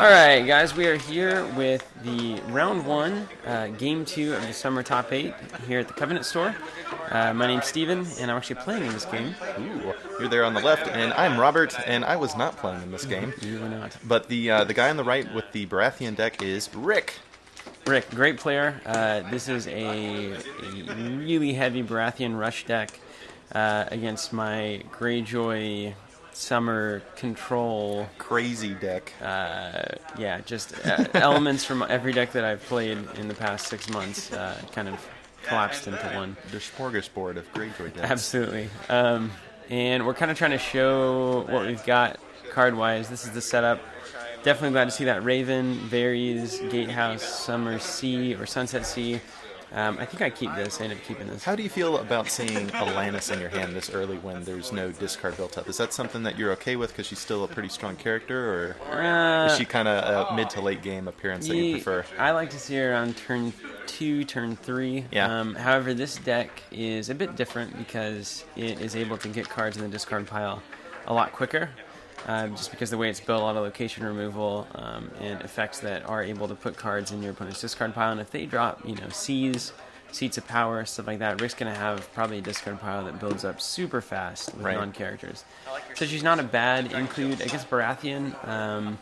Alright guys, we are here with the round 1, game 2 of the Summer Top 8 here at the Covenant store. My name's Steven, and I'm actually playing in this game. Ooh, you're there on the left, and I'm Robert, and I was not playing in this game. You were not. But the guy on the right with the Baratheon deck is Rick. Rick, great player. This is a really heavy Baratheon Rush deck against my Greyjoy Summer Control. Crazy deck. Yeah, just elements from every deck that I've played in the past 6 months kind of collapsed into one. The smorgasbord of Greyjoy decks. Absolutely. And we're kind of trying to show what we've got card-wise. This is the setup. Definitely glad to see that Raven, Varys, Gatehouse, Summer Sea, or Sunset Sea. I think I keep this. I ended up keeping this. How do you feel about seeing Alanis in your hand this early when there's no discard built up? Is that something that you're okay with because she's still a pretty strong character, or is she kind of a mid to late game appearance that you prefer? I like to see her on turn 2, turn 3. Yeah. However, this deck is a bit different because it is able to get cards in the discard pile a lot quicker. Just because the way it's built, a lot of location removal and effects that are able to put cards in your opponent's discard pile. And if they drop, seas, seats of power, stuff like that, Rick's going to have probably a discard pile that builds up super fast with non-characters. So she's not a bad include against Baratheon.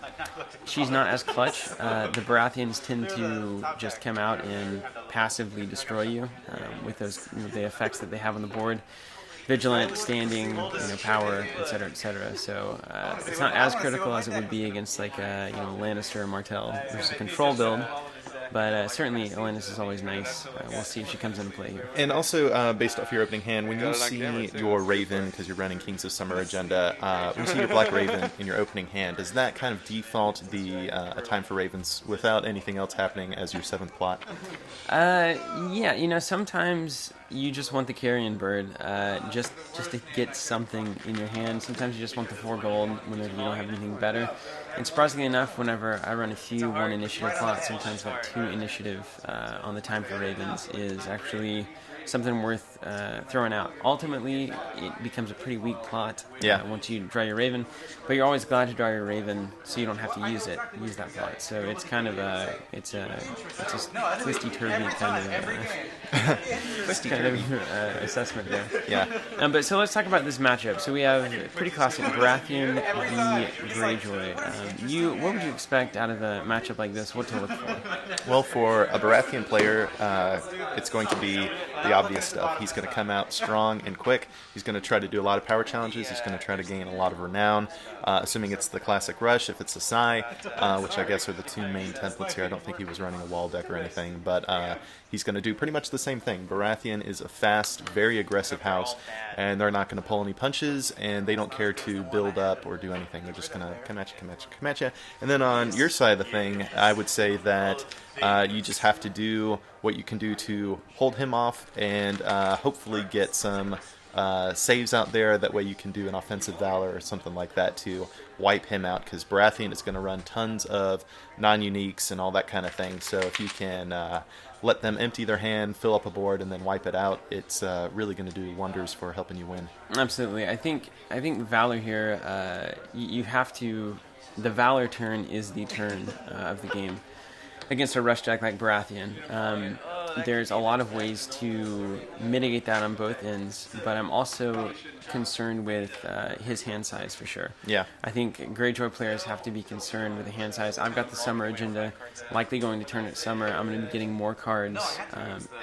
She's not as clutch. The Baratheons tend to just come out and passively destroy you with those the effects that they have on the board. Vigilant, standing, power, etc., etc. So it's not as critical as it would be against like Lannister or Martell, which is a control build. But certainly, Alanis is always nice. We'll see if she comes into play here. And also, based off your opening hand, when you see your Raven, because you're running Kings of Summer agenda, when you see your Black Raven in your opening hand, does that kind of default a time for Ravens without anything else happening as your 7th plot? Yeah, sometimes you just want the carrion bird, just to get something in your hand. Sometimes you just want the 4 gold whenever you don't have anything better. And surprisingly enough, whenever I run a few 1 initiative plots, sometimes like 2 initiative on the time for Ravens is actually something worth throwing out. Ultimately, it becomes a pretty weak plot once you draw your Raven, but you're always glad to draw your Raven so you don't have to use that plot. So it's kind of a twisty-turvy kind of assessment there. Yeah. But so let's talk about this matchup. So we have pretty classic Baratheon v. Greyjoy. What would you expect out of a matchup like this? What to look for? Well, for a Baratheon player, it's going to be the obvious stuff. He's going to come out strong and quick. He's going to try to do a lot of power challenges. He's going to try to gain a lot of renown, assuming it's the classic Rush. If it's a Sai, which I guess are the 2 main templates here. I don't think he was running a wall deck or anything, but he's going to do pretty much the same thing. Baratheon is a fast, very aggressive house, and they're not going to pull any punches, and they don't care to build up or do anything. They're just going to come at you. And then on your side of the thing, I would say that you just have to do what you can do to hold him off and hopefully get some saves out there. That way you can do an offensive valor or something like that to wipe him out, because Baratheon is going to run tons of non-uniques and all that kind of thing. So if you can let them empty their hand, fill up a board, and then wipe it out, it's really going to do wonders for helping you win. Absolutely. I think Valor here, you have to... The Valor turn is the turn of the game. Against a rush deck like Baratheon, there's a lot of ways to mitigate that on both ends, but I'm also concerned with his hand size for sure. Yeah. I think Greyjoy players have to be concerned with the hand size. I've got the Summer agenda, likely going to turn at Summer. I'm going to be getting more cards.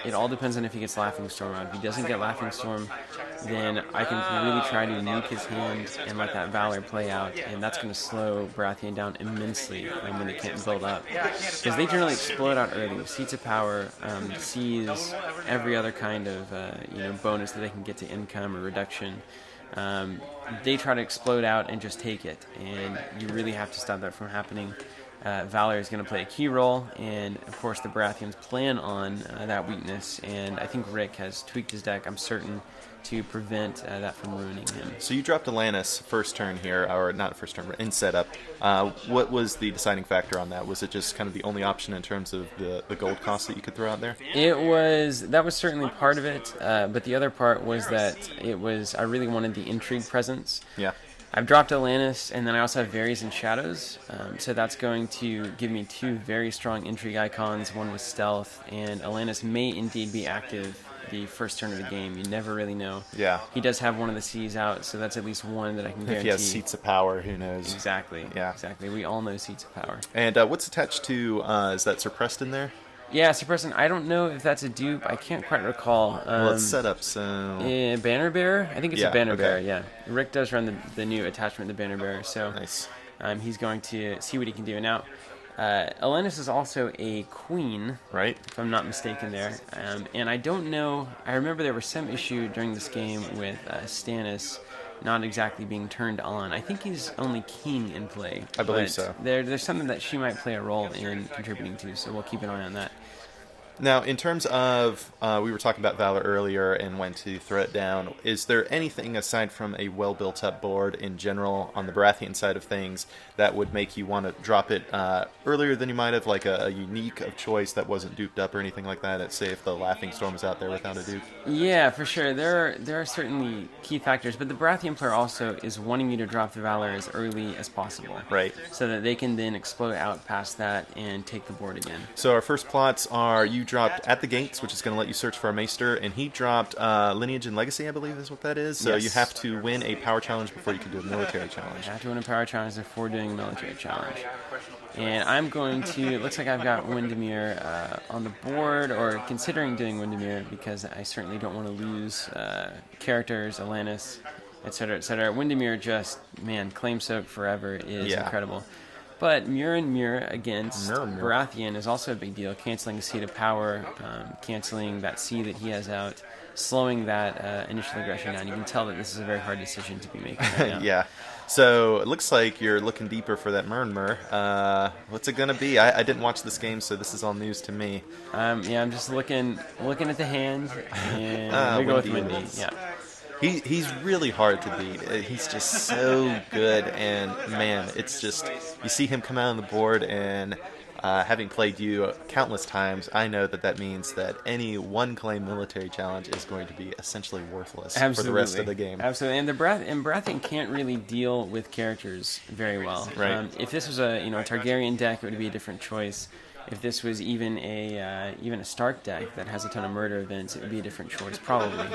It all depends on if he gets Laughing Storm out. If he doesn't get Laughing Storm, then I can really try to nuke his hand and let that Valor play out, and that's going to slow Baratheon down immensely when they can't build up. Because they generally explode out early. Seats of Power, sees every other kind of bonus that they can get to income or reduction. They try to explode out and just take it, and you really have to stop that from happening. Valor is going to play a key role, and of course the Baratheons plan on that weakness, and I think Rick has tweaked his deck, I'm certain, to prevent that from ruining him. So you dropped Alanis first turn here, or not first turn, but in setup. What was the deciding factor on that? Was it just kind of the only option in terms of the gold cost that you could throw out there? That was certainly part of it, but the other part was that I really wanted the intrigue presence. Yeah. I've dropped Alanis, and then I also have Varys and Shadows. So that's going to give me 2 very strong intrigue icons, one with stealth, and Alanis may indeed be active the first turn of the game. You never really know. Yeah. He does have one of the C's out, so that's at least one that I can guarantee. If he has Seats of Power, who knows? Exactly. Yeah. Exactly. We all know Seats of Power. And what's attached to, is that Sir Preston there? Yeah, Sir Preston, I don't know if that's a dupe. I can't quite recall. Well, it's set up, so... Banner Bearer? I think it's a Banner okay. Bearer, yeah. Rick does run the new attachment, the Banner Bearer, so Nice. He's going to see what he can do. Now, Alanis is also a queen, Right. if I'm not mistaken there. And I don't know... I remember there was some issue during this game with Stannis not exactly being turned on. I think he's only king in play. I believe but so. There's something that she might play a role in contributing to, so we'll keep an eye on that. Now, in terms of, we were talking about Valor earlier and when to throw it down, is there anything aside from a well-built-up board in general on the Baratheon side of things that would make you want to drop it earlier than you might have, like a unique of choice that wasn't duped up or anything like that? Say if the Laughing Storm was out there without a dupe? Yeah, for sure. There are certainly key factors, but the Baratheon player also is wanting you to drop the Valor as early as possible. Right. So that they can then explode out past that and take the board again. So our first plots are you dropped At the Gates, which is going to let you search for a Maester, and he dropped Lineage and Legacy, I believe is what that is. So Yes. You have to win a power challenge before you can do a military challenge. I have to win a power challenge before doing a military challenge. And I'm going to, it looks like I've got Windermere on the board, or considering doing Windermere, because I certainly don't want to lose characters, Alanis, etc., etc. Windermere just, man, claim soak forever is incredible. But Muir against Baratheon is also a big deal, canceling a seat of power, canceling that C that he has out, slowing that initial aggression down. You can tell that this is a very hard decision to be making right now. Yeah. So it looks like you're looking deeper for that Murnmur. What's it going to be? I didn't watch this game, so this is all news to me. Yeah, I'm just looking at the hand, and we go with Windy. Yeah. He's really hard to beat. He's just so good, and man, it's just, you see him come out on the board, and having played you countless times, I know that means that any one-claim military challenge is going to be essentially worthless for the rest of the game. Absolutely, and Baratheon can't really deal with characters very well. Right. If this was a Targaryen deck, it would be a different choice. If this was even a Stark deck that has a ton of murder events, it would be a different choice, probably.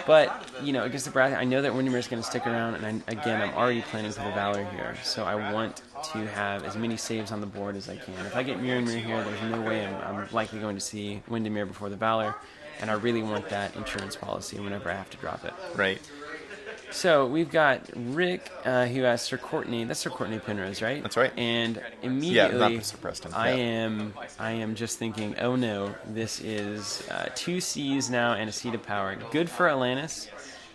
But against the Baratheon, I know that Windermere is going to stick around, and I'm already planning for the Valor here, so I want to have as many saves on the board as I can. If I get Muir here, there's no way I'm likely going to see Windermere before the Valor, and I really want that insurance policy whenever I have to drop it. Right. So we've got Rick, who has Sir Courtney. That's Sir Courtney Penrose, right? That's right. And immediately, not Sir Preston. I am just thinking, oh no, this is 2 C's now and a seat of power. Good for Alanis,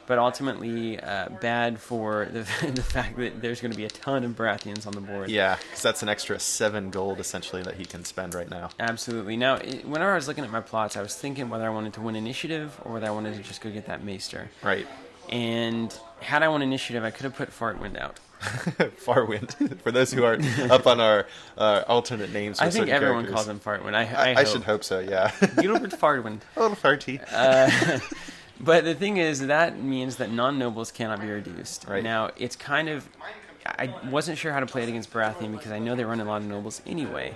but ultimately bad for the fact that there's going to be a ton of Baratheons on the board. Yeah, because that's an extra 7 gold essentially that he can spend right now. Absolutely. Now, whenever I was looking at my plots, I was thinking whether I wanted to win initiative or whether I wanted to just go get that Maester. Right. And had I won initiative, I could have put Fartwind out. Fartwind. For those who aren't up on our alternate names for I think certain everyone characters. calls him Fartwind. I should hope so, yeah. Gilbert Fartwind. A little farty. But the thing is, that means that non-nobles cannot be reduced. Right. Now, it's kind of... I wasn't sure how to play it against Baratheon because I know they run a lot of nobles anyway.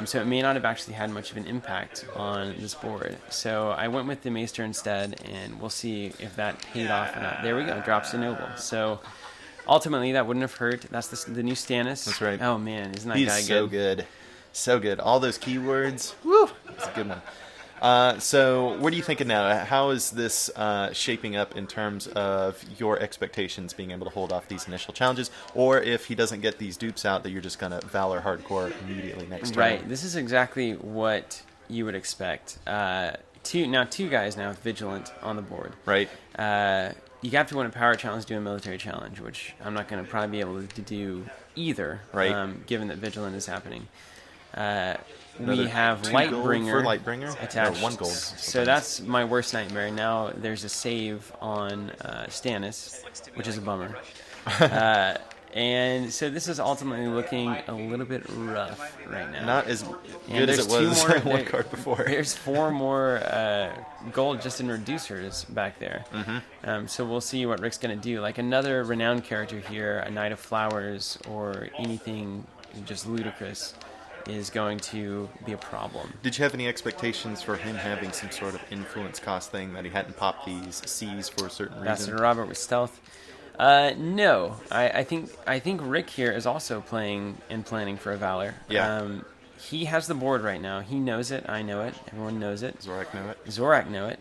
So it may not have actually had much of an impact on this board. So I went with the Maester instead, and we'll see if that paid off or not. There we go, drops a noble. So ultimately, that wouldn't have hurt. That's the new Stannis. That's right. Oh man, isn't that He's guy so good. So good. All those keywords. Woo! It's a good one. So what are you thinking now? How is this shaping up in terms of your expectations being able to hold off these initial challenges? Or if he doesn't get these dupes out, that you're just going to Valor hardcore immediately next turn? Right. This is exactly what you would expect. Two guys now with Vigilant on the board. Right. You have to win a power challenge, do a military challenge, which I'm not going to probably be able to do either, right. Given that Vigilant is happening. Another we have 2 Lightbringer gold for Lightbringer attached. No, 1 gold. So that's my worst nightmare. Now there's a save on Stannis, which is a bummer. And so this is ultimately looking a little bit rough right now. Not as And good as it there's was two more, one card before. There's 4 more gold just in reducers back there. So we'll see what Rick's going to do. Like another renowned character here, a Knight of Flowers or anything just ludicrous, is going to be a problem. Did you have any expectations for him having some sort of influence cost thing, that he hadn't popped these C's for a certain reason? Bastard Robert with stealth. No, I think Rick here is also playing and planning for a Valor. Yeah. He has the board right now. He knows it. I know it. Everyone knows it. Zorak know it. Zorak know it.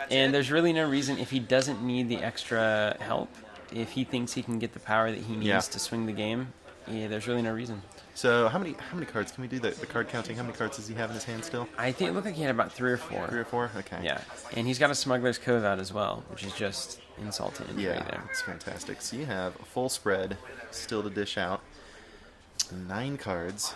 And there's really no reason, if he doesn't need the extra help, if he thinks he can get the power that he needs to swing the game, there's really no reason. So how many cards can we do? The card counting, how many cards does he have in his hand still? I think it looked like he had about 3 or 4. 3 or 4? Okay. Yeah. And he's got a Smuggler's Cove out as well, which is just insulting. Yeah, right there. it's fantastic. So you have a full spread still to dish out. 9 cards.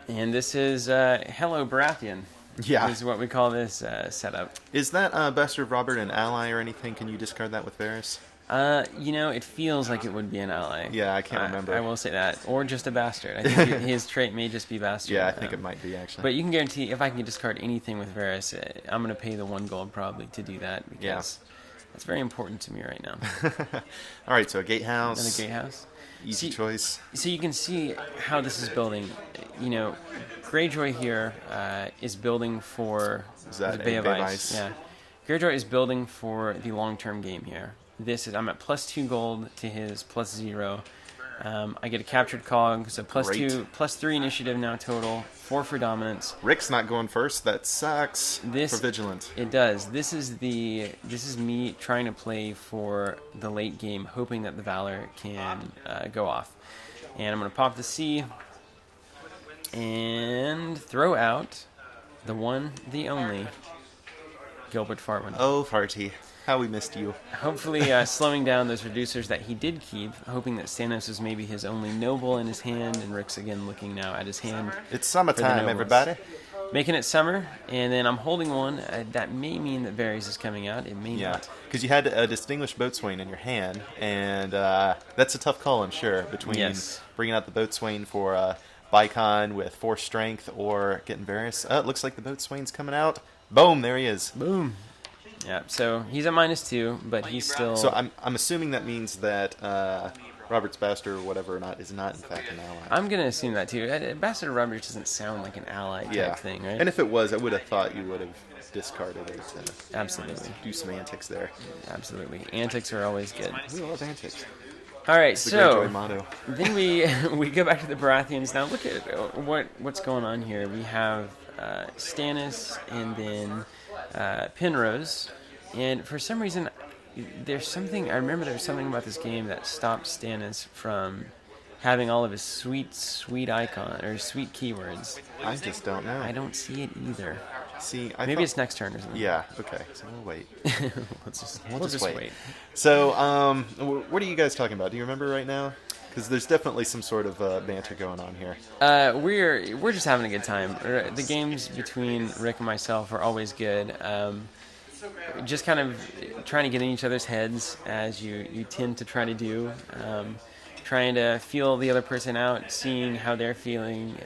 And this is Hello Baratheon. Yeah. Is what we call this setup. Is that Bastard Robert an ally or anything? Can you discard that with Varys? It feels like it would be an ally. Yeah, I can't remember. I will say that. Or just a bastard. I think his trait may just be bastard. Yeah, I think it might be, actually. But you can guarantee if I can discard anything with Varys, I'm going to pay the 1 gold probably to do that, because that's very important to me right now. All right, so a gatehouse. And a gatehouse. Easy choice. So you can see how this is building. Greyjoy here is building for the Bay of Ice. Yeah. Greyjoy is building for the long-term game here. I'm at +2 gold to his +0. I get a captured cog, so +2, +3 initiative now total, 4 for dominance. Rick's not going first. That sucks. For vigilant. It does. This is me trying to play for the late game, hoping that the Valor can go off. And I'm going to pop the C and throw out the one, the only Gilbert Fartwin. Oh, Farty. How we missed you. Hopefully slowing down those reducers that he did keep, hoping that Stannis is maybe his only noble in his hand, and Rick's again looking now at his hand. It's summertime, everybody. Making it summer, and then I'm holding one. That may mean that Varys is coming out. It may not. Because you had a distinguished boatswain in your hand, and that's a tough call, I'm sure, between bringing out the boatswain for Bicon with 4 strength or getting Varys. It looks like the boatswain's coming out. Boom, there he is. Boom. Yeah, so he's at -2, but he's still... So I'm assuming that means that Robert's Bastard or whatever or not is not in fact an ally. I'm going to assume that too. Bastard Robert doesn't sound like an ally type thing, right? And if it was, I would have thought you would have discarded it. Absolutely. Do some antics there. Absolutely. Antics are always good. We love antics. All right, the so Greyjoy motto. Then we go back to the Baratheons. Now look at what's going on here. We have Stannis and then Penrose, and for some reason I remember there was something about this game that stopped Stannis from having all of his sweet icon or sweet keywords. I just don't know. I don't see it either. See, maybe it's next turn or something. Yeah. Okay. So we'll wait. We'll just wait. So, what are you guys talking about? Do you remember right now? Because there's definitely some sort of banter going on here. We're just having a good time. The games between Rick and myself are always good. Just kind of trying to get in each other's heads, as you tend to try to do. Trying to feel the other person out, seeing how they're feeling,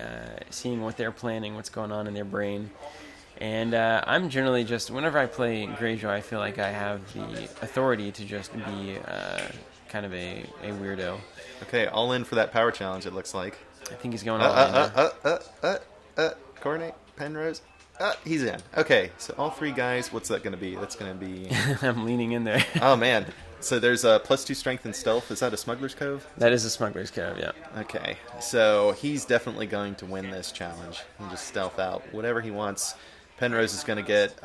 seeing what they're planning, what's going on in their brain. And I'm generally just, whenever I play Greyjoy, I feel like I have the authority to just be kind of a weirdo. Okay, all in for that power challenge, it looks like. I think he's going all in. Coordinate, Penrose. He's in. Okay, so all 3 guys, what's that going to be? That's going to be... I'm leaning in there. Oh, man. So there's a +2 strength and stealth. Is that a Smuggler's Cove? That is a Smuggler's Cove, yeah. Okay, so he's definitely going to win this challenge. He'll just stealth out whatever he wants. Penrose is going to get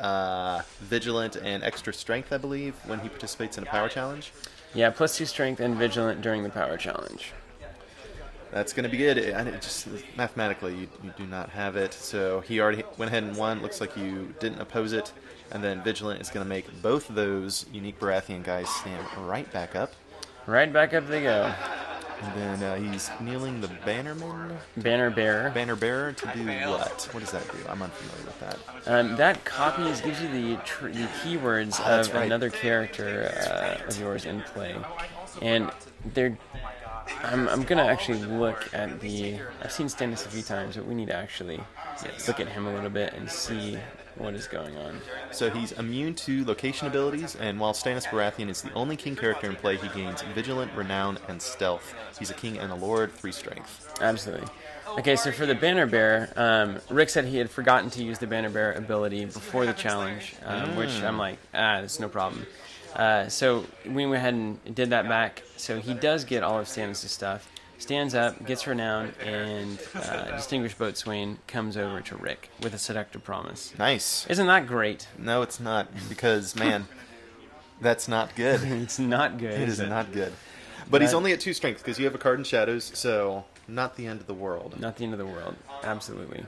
Vigilant and extra strength, I believe, when he participates in a power challenge. Yeah, +2 strength and Vigilant during the power challenge. That's going to be good. And it just mathematically, you do not have it. So he already went ahead and won. Looks like you didn't oppose it. And then Vigilant is going to make both of those unique Baratheon guys stand right back up. Right back up they go. And then he's kneeling the Bannerman? Banner Bearer. Banner Bearer to do what? What does that do? I'm unfamiliar with that. That gives you the keywords of another character of yours in play. And they're. I'm gonna actually look at the. I've seen Stannis a few times, but we need to actually look at him a little bit and see what is going on. So he's immune to location abilities, and while Stannis Baratheon is the only king character in play, he gains Vigilant, Renown, and Stealth. He's a king and a lord, 3 strength. Absolutely. Okay, so for the Banner Bearer, Rick said he had forgotten to use the Banner Bearer ability before the challenge, which I'm like, it's no problem. So we went ahead and did that back. So he does get all of Stannis' stuff. Stands up, gets Renown, and Distinguished Boatswain comes over to Rick with a seductive promise. Nice. Isn't that great? No, it's not, because, man, that's not good. It's not good. It is not good. But he's only at 2 strength, because you have a card in Shadows, so not the end of the world. Not the end of the world. Absolutely.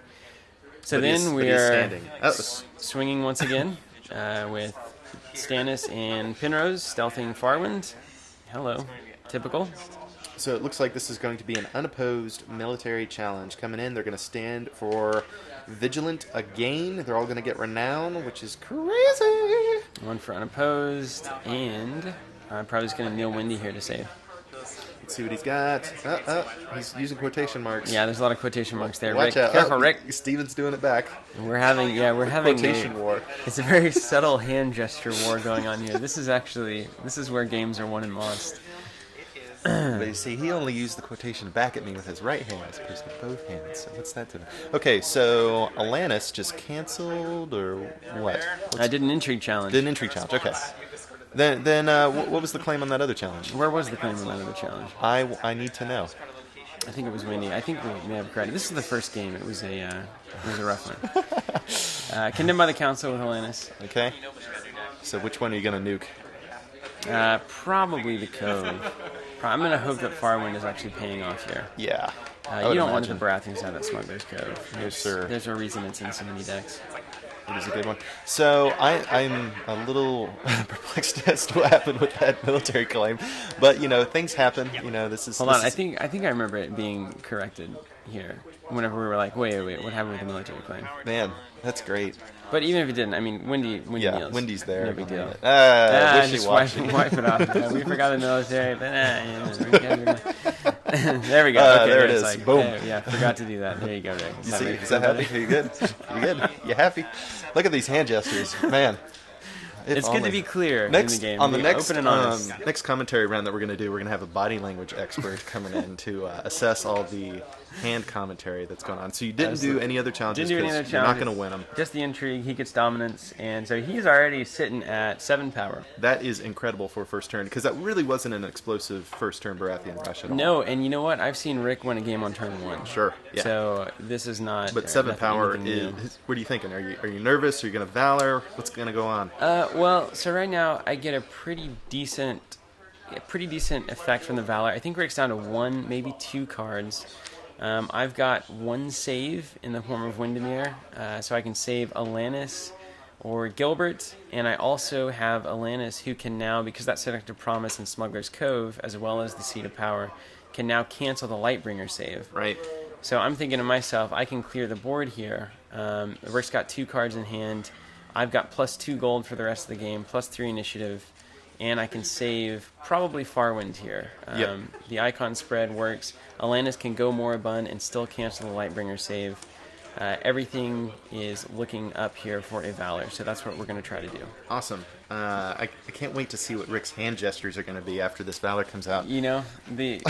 So But then we he's are standing. Oh. swinging once again with Stannis and Penrose stealthing Farwind. Hello. Typical. So it looks like this is going to be an unopposed military challenge. Coming in, they're going to stand for Vigilant again. They're all going to get Renown, which is crazy. One for unopposed, and I'm probably just going to kneel Windy here to save. Let's see what he's got. He's using quotation marks. Yeah, there's a lot of quotation marks there. Watch Rick, out. careful, Rick. Steven's doing it back. We're having Quotation war. It's a very subtle hand gesture war going on here. This is where games are won and lost. But you see, he only used the quotation back at me with his right hand as opposed to both hands. So what's that to? Okay, so Alanis just canceled, or what? I did an intrigue challenge. Did an intrigue challenge. Okay. Then what was the claim on that other challenge? Where was the claim on that other challenge? I need to know. I think it was Windy. I think we may have credit. This is the first game. It was a rough one. Condemned by the council with Alanis. Okay. So which one are you gonna nuke? Probably the Cove. I'm going to hope that Farwind is actually paying off here. Yeah. You don't want the Baratheons to have that Smuggler's Cove. No, sir. There's a reason it's in so many decks. It is a good one. So I'm a little perplexed as to what happened with that military claim, but things happen. This is. Hold on, I think I remember it being corrected here. Whenever we were like, wait, what happened with the military claim? Man, that's great. But even if it didn't, I mean, Windy kneels. Windy's there. No big deal. Just wipe it off. Yeah, we forgot the military, but there we go. Okay, there it is. Boom. Forgot to do that. There you go, Rick. You see, is that happy? Are you good? You good? You happy? Look at these hand gestures, man. It's good to be clear next, in the game. On the open and honest. next commentary round that we're going to do, we're going to have a body language expert coming in to assess all the hand commentary that's going on. So you didn't do any other challenges because you're not going to win them. Just the intrigue. He gets dominance, and so he's already sitting at 7 power. That is incredible for first turn, because that really wasn't an explosive first turn Baratheon Rush at all. No, and you know what? I've seen Rick win a game on turn 1. Sure. Yeah. So this is not. But 7 power is. What are you thinking? Are you nervous? Are you going to Valor? What's going to go on? Well, so right now I get a pretty decent effect from the Valor. I think Rick's down to 1, maybe 2 cards. I've got 1 save in the form of Windermere, so I can save Alanis or Gilbert, and I also have Alanis, who can now, because that Seductive Promise and Smuggler's Cove, as well as the Seat of Power, can now cancel the Lightbringer save. Right. So I'm thinking to myself, I can clear the board here. Rick's got 2 cards in hand. I've got +2 gold for the rest of the game, +3 initiative, and I can save probably Farwind here. The icon spread works. Alanis can go moribund and still cancel the Lightbringer save. Everything is looking up here for a Valor, so that's what we're going to try to do. Awesome. I can't wait to see what Rick's hand gestures are going to be after this Valor comes out. The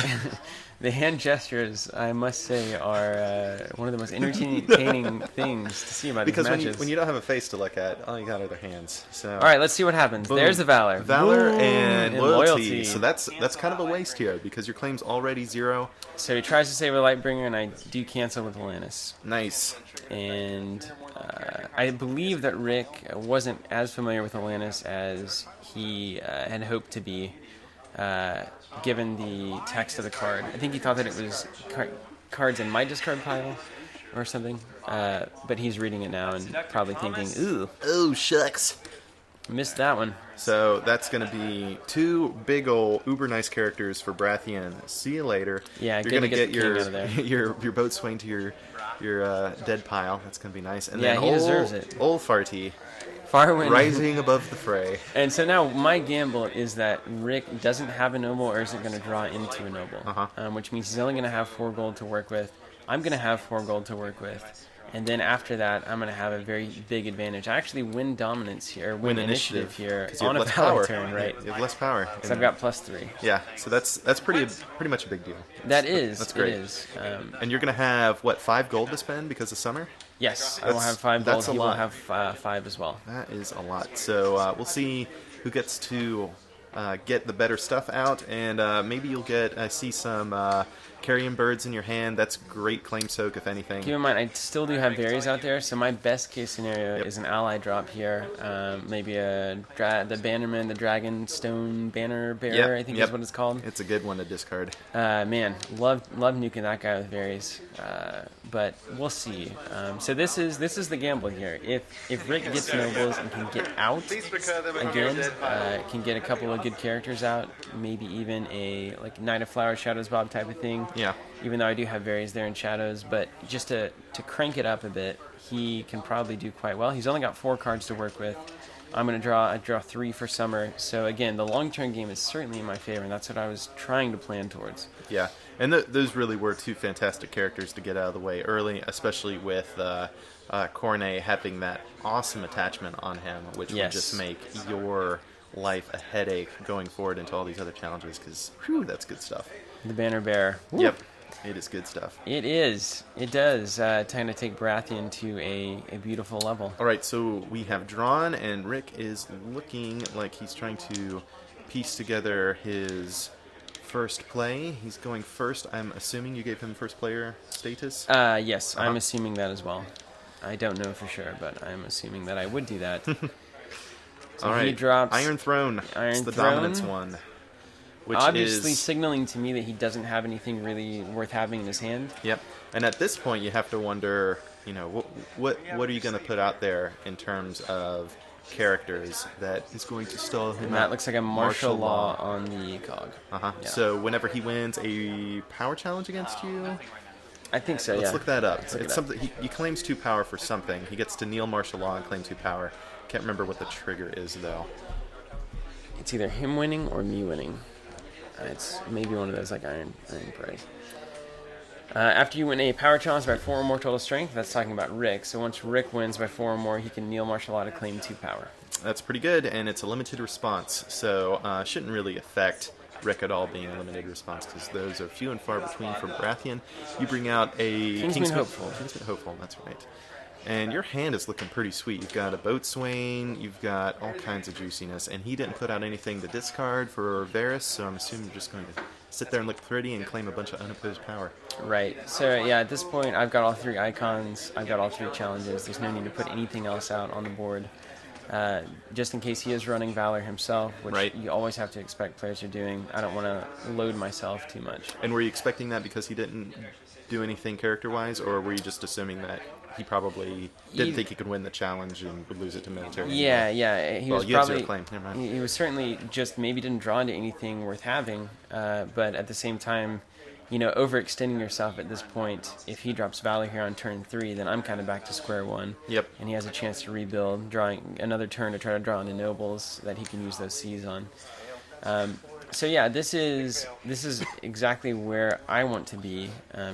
the hand gestures, I must say, are one of the most entertaining things to see about these matches. Because when you don't have a face to look at, all you got are their hands. So. All right, let's see what happens. Boom. There's the Valor. Valor and loyalty. So that's kind of a waste here, because your claim's already 0. So he tries to save a Lightbringer, and I do cancel with Alanis. Nice. And I believe that Rick wasn't as familiar with Alanis as he had hoped to be, given the text of the card. I think he thought that it was cards in my discard pile or something, but he's reading it now and probably thinking, ooh. Oh, shucks. Missed that one. So that's going to be 2 big ol' uber nice characters for Baratheon. See you later. Yeah, you're gonna get the king out of there. your boat swing to your dead pile. That's going to be nice. And Yeah, then he deserves it. Old Farty Farwind. rising above the fray. And so now my gamble is that Rick doesn't have a noble or isn't going to draw into a noble, which means he's only going to have 4 gold to work with. I'm going to have 4 gold to work with. And then after that, I'm going to have a very big advantage. I actually win dominance here, win initiative here on a power turn, right? You have less power. Because I've got +3. Yeah, so that's pretty much a big deal. That's great. It is. And you're going to have, what, 5 gold to spend because of Summer? Yes, I will have 5 gold. That's a he lot. will have 5 as well. That is a lot. So we'll see who gets to get the better stuff out, and maybe you'll get, I see some carrion birds in your hand. That's great claim soak, if anything. Keep in mind, I still do have berries out there, so my best case scenario is an ally drop here. Maybe the Bannerman, the Dragon Stone Banner Bearer, I think is what it's called. It's a good one to discard. Man, love nuking that guy with berries. But we'll see. So this is the gamble here. If Rick gets nobles and can get out again, can get a couple of good characters out, maybe even a like Knight of Flowers, Shadows Bob type of thing. Yeah. Even though I do have berries there in Shadows, but just to crank it up a bit, he can probably do quite well. He's only got 4 cards to work with. I'm going to draw 3 for Summer. So again, the long-term game is certainly in my favor, and that's what I was trying to plan towards. Yeah, and those really were 2 fantastic characters to get out of the way early, especially with Cornet having that awesome attachment on him, which would just make your life a headache going forward into all these other challenges, because that's good stuff. The Banner Bearer. Woo. Yep. It is good stuff. It is. It does kind of take Baratheon to a beautiful level. All right, so we have drawn, and Rick is looking like he's trying to piece together his first play. He's going first. I'm assuming you gave him first player status? Yes, I'm assuming that as well. I don't know for sure, but I'm assuming that I would do that. So all right, he drops Iron Throne. It's the dominance one. Which obviously is signaling to me that he doesn't have anything really worth having in his hand. Yep. And at this point, you have to wonder, what are you going to put out there in terms of characters that is going to stall him And out? that looks like a martial law on the cog. Yeah. So whenever he wins a power challenge against you, I think so. let's look that up. Let's look It's it up. something he claims 2 power for something. He gets to kneel martial law and claim 2 power. Can't remember what the trigger is though. It's either him winning or me winning. It's maybe one of those like Iron Price. After you win a power challenge by 4 or more total strength, that's talking about Rick. So once Rick wins by 4 or more, he can kneel martial law to claim 2 power. That's pretty good, and it's a limited response, so shouldn't really affect Rick at all being a limited response, because those are few and far between for Baratheon. You bring out a Kingsman Hopeful. Kingsman Hopeful, that's right. And your hand is looking pretty sweet. You've got a boat swain, you've got all kinds of juiciness, and he didn't put out anything to discard for Varys, so I'm assuming you're just going to sit there and look pretty and claim a bunch of unopposed power. Right. So yeah, at this point, I've got all 3 icons. I've got all 3 challenges. There's no need to put anything else out on the board. Just in case he is running Valor himself, which you always have to expect players are doing. I don't want to load myself too much. And were you expecting that because he didn't do anything character-wise, or were you just assuming that he probably didn't think he could win the challenge and would lose it to military? Yeah. He was you have probably 0 claim. Never mind. he was certainly just maybe didn't draw into anything worth having, but at the same time, overextending yourself at this point. If he drops Valor here on turn 3, then I'm kind of back to square one. Yep. And he has a chance to rebuild, drawing another turn to try to draw into nobles that he can use those Cs on. So yeah, this is exactly where I want to be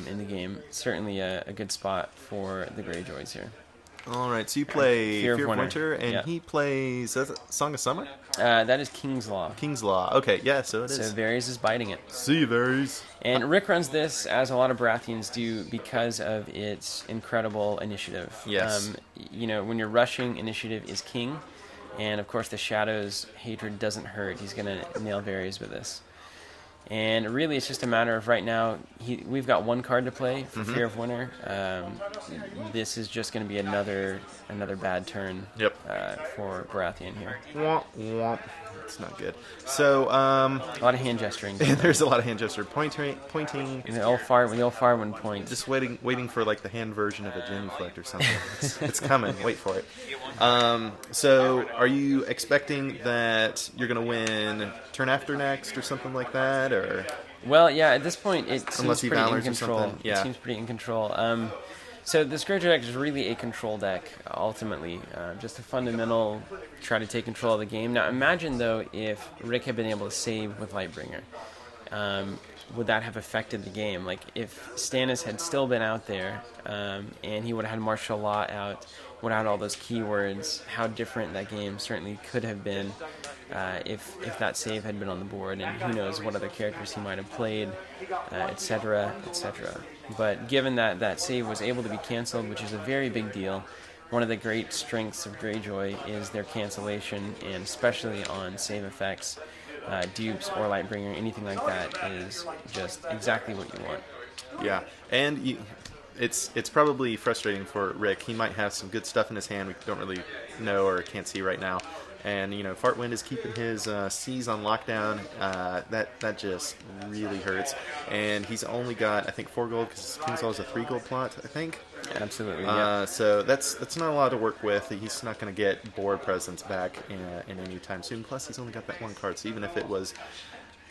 in the game. Certainly a good spot for the Greyjoys here. All right, so you play Fear of Fear of Winter. Winter, and he plays Song of Summer? That is King's Law. King's Law. Okay, yeah, so it is. So Varys is biting it. See you, Varys. And Rick runs this, as a lot of Baratheons do, because of its incredible initiative. Yes. When you're rushing, initiative is king. And, of course, the Shadow's hatred doesn't hurt. He's going to nail Varys with this. And really, it's just a matter of right now, we've got 1 card to play for Fear of Winter. This is just going to be another bad turn for Baratheon here. Womp, womp. It's not good. So, A lot of hand gesturing. there's a lot of hand gesture pointing. And the old fart when point. Just waiting for like the hand version of a genuflect or something. It's coming. Wait for it. So, are you expecting that you're going to win turn after next or something like that, or? Well, yeah. At this point, it seems pretty in Valors control. Yeah. It seems pretty in control. So this Greyjoy deck is really a control deck, ultimately. Just a fundamental try to take control of the game. Now imagine, though, if Rick had been able to save with Lightbringer. Would that have affected the game? Like, if Stannis had still been out there, and he would have had martial law out, would have had all those keywords, how different that game certainly could have been if that save had been on the board, and who knows what other characters he might have played, etc., etc. But given that that save was able to be canceled, which is a very big deal, one of the great strengths of Greyjoy is their cancellation, and especially on save effects, dupes or Lightbringer, anything like that is just exactly what you want. Yeah, and it's probably frustrating for Rick. He might have some good stuff in his hand we don't really know or can't see right now. And, Fartwind is keeping his C's on lockdown. That just really hurts. And he's only got, I think, 4 gold because Kingsall is a 3 gold plot, I think. Absolutely, yeah. So that's not a lot to work with. He's not going to get board presence back in any time soon. Plus, he's only got that 1 card. So even if it was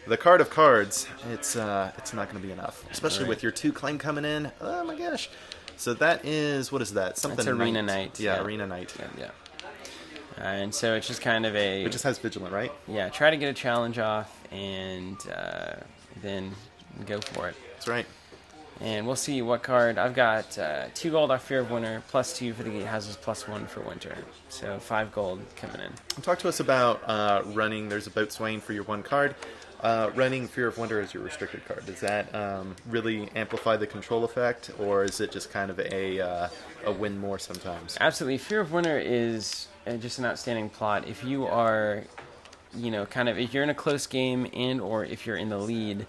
the card of cards, it's not going to be enough. Especially with your 2 claim coming in. Oh, my gosh. So that is, what is that? Something. That's Arena Knight. Yeah, Arena Knight. Yeah. And so it's just kind of a... It just has Vigilant, right? Yeah, try to get a challenge off and then go for it. That's right. And we'll see what card. I've got 2 gold off Fear of Winter, +2 for the Gatehouses, +1 for Winter. So 5 gold coming in. Talk to us about running. There's a Boatswain for your 1 card. Running Fear of Winter as your restricted card. Does that really amplify the control effect, or is it just kind of a win more sometimes? Absolutely. Fear of Winter is just an outstanding plot. If you are, if you're in a close game and or if you're in the lead,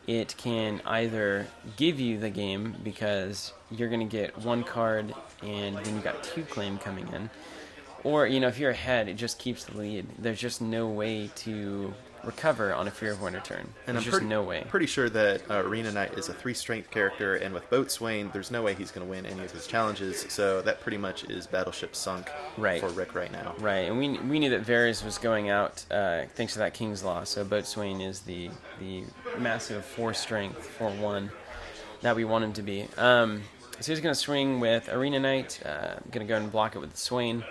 it can either give you the game because you're going to get 1 card and then you've got 2 claim coming in. Or, if you're ahead, it just keeps the lead. There's just no way to recover on a Fear of Winter turn. And there's just no way. Pretty sure that Arena Knight is a 3 strength character, and with Boatswain, there's no way he's going to win any of his challenges, so that pretty much is Battleship sunk for Rick right now. Right, and we knew that Varys was going out thanks to that King's Law, so Boatswain is the massive 4 strength, 4-1 that we want him to be. So he's going to swing with Arena Knight, going to go and block it with the Swain.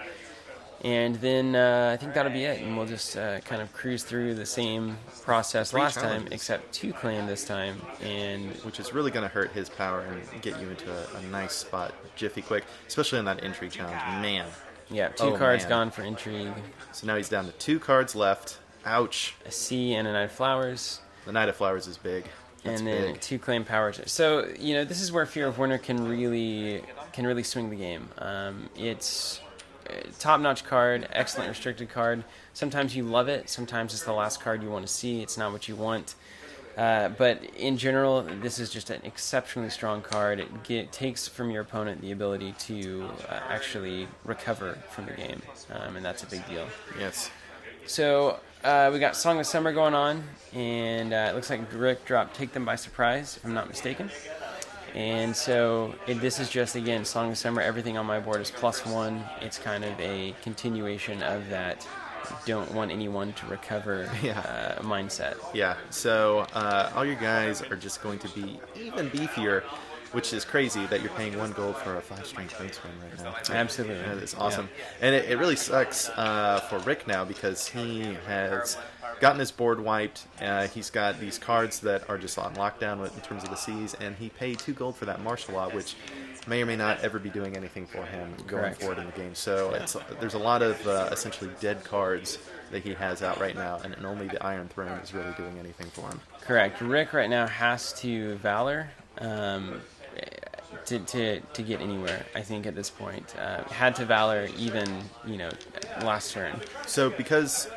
And then I think that'll be it, and we'll just kind of cruise through the same process last time, except 2 claim this time, and which is really going to hurt his power and get you into a nice spot jiffy quick, especially in that intrigue challenge. Man. Yeah, 2 cards gone for intrigue. So now he's down to 2 cards left. Ouch. A C and a Knight of Flowers. The Knight of Flowers is big. That's and then big. 2 claim power. So this is where Fear of Winter can really swing the game. It's top-notch card, excellent restricted card. Sometimes you love it, sometimes it's the last card you want to see, it's not what you want. But in general, this is just an exceptionally strong card. It takes from your opponent the ability to actually recover from the game, and that's a big deal. Yes. So we got Song of Summer going on, and it looks like Rick dropped Take Them by Surprise, if I'm not mistaken. And so this is just, again, Song of Summer. Everything on my board is +1. It's kind of a continuation of that don't want anyone to recover mindset. Yeah, so all your guys are just going to be even beefier, which is crazy that you're paying 1 gold for a 5-strength Boatswain right now. Absolutely. That is awesome. Yeah. And it really sucks for Rick now because he has gotten his board wiped. He's got these cards that are just on lockdown in terms of the C's, and he paid 2 gold for that martial law, which may or may not ever be doing anything for him going forward in the game. So there's a lot of essentially dead cards that he has out right now, and only the Iron Throne is really doing anything for him. Correct. Rick right now has to Valor to get anywhere, I think, at this point. Had to Valor even, last turn. So because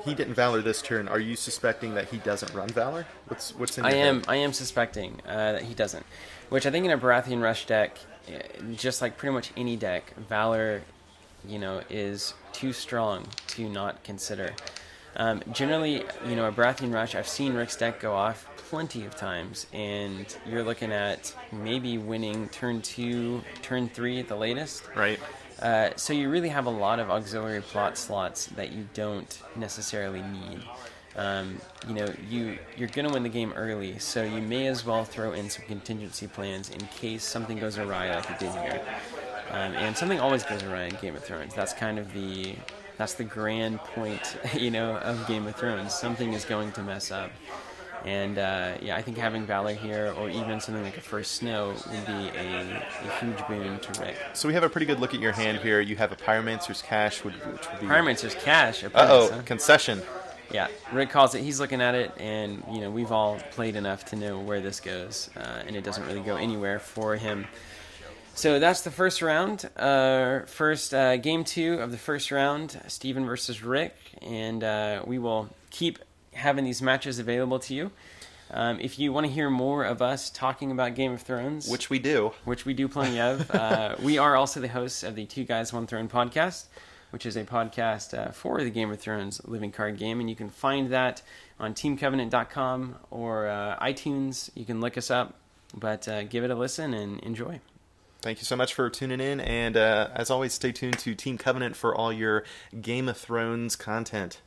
he didn't Valor this turn, are you suspecting that he doesn't run Valor? What's in your head? I am suspecting that he doesn't. Which I think in a Baratheon Rush deck, just like pretty much any deck, Valor, is too strong to not consider. Generally, a Baratheon Rush, I've seen Rick's deck go off plenty of times, and you're looking at maybe winning turn 2, turn 3 at the latest. Right. So you really have a lot of auxiliary plot slots that you don't necessarily need. You're going to win the game early, so you may as well throw in some contingency plans in case something goes awry like it did here. And something always goes awry in Game of Thrones. That's kind of the grand point, of Game of Thrones. Something is going to mess up. And I think having Valor here, or even something like a First Snow, would be a huge boon to Rick. So we have a pretty good look at your hand here. You have a Pyromancer's Cache, which would be... Pyromancer's Cache? Concession. Yeah, Rick calls it. He's looking at it, and we've all played enough to know where this goes, and it doesn't really go anywhere for him. So that's the first round. Game 2 of the first round, Steven versus Rick, and we will keep having these matches available to you. If you want to hear more of us talking about Game of Thrones, which we do plenty of, we are also the hosts of the Two Guys One Throne podcast, which is a podcast for the Game of Thrones living card game, and you can find that on teamcovenant.com or iTunes. You can look us up, but give it a listen and enjoy. Thank you so much for tuning in, and as always, stay tuned to Team Covenant for all your Game of Thrones content.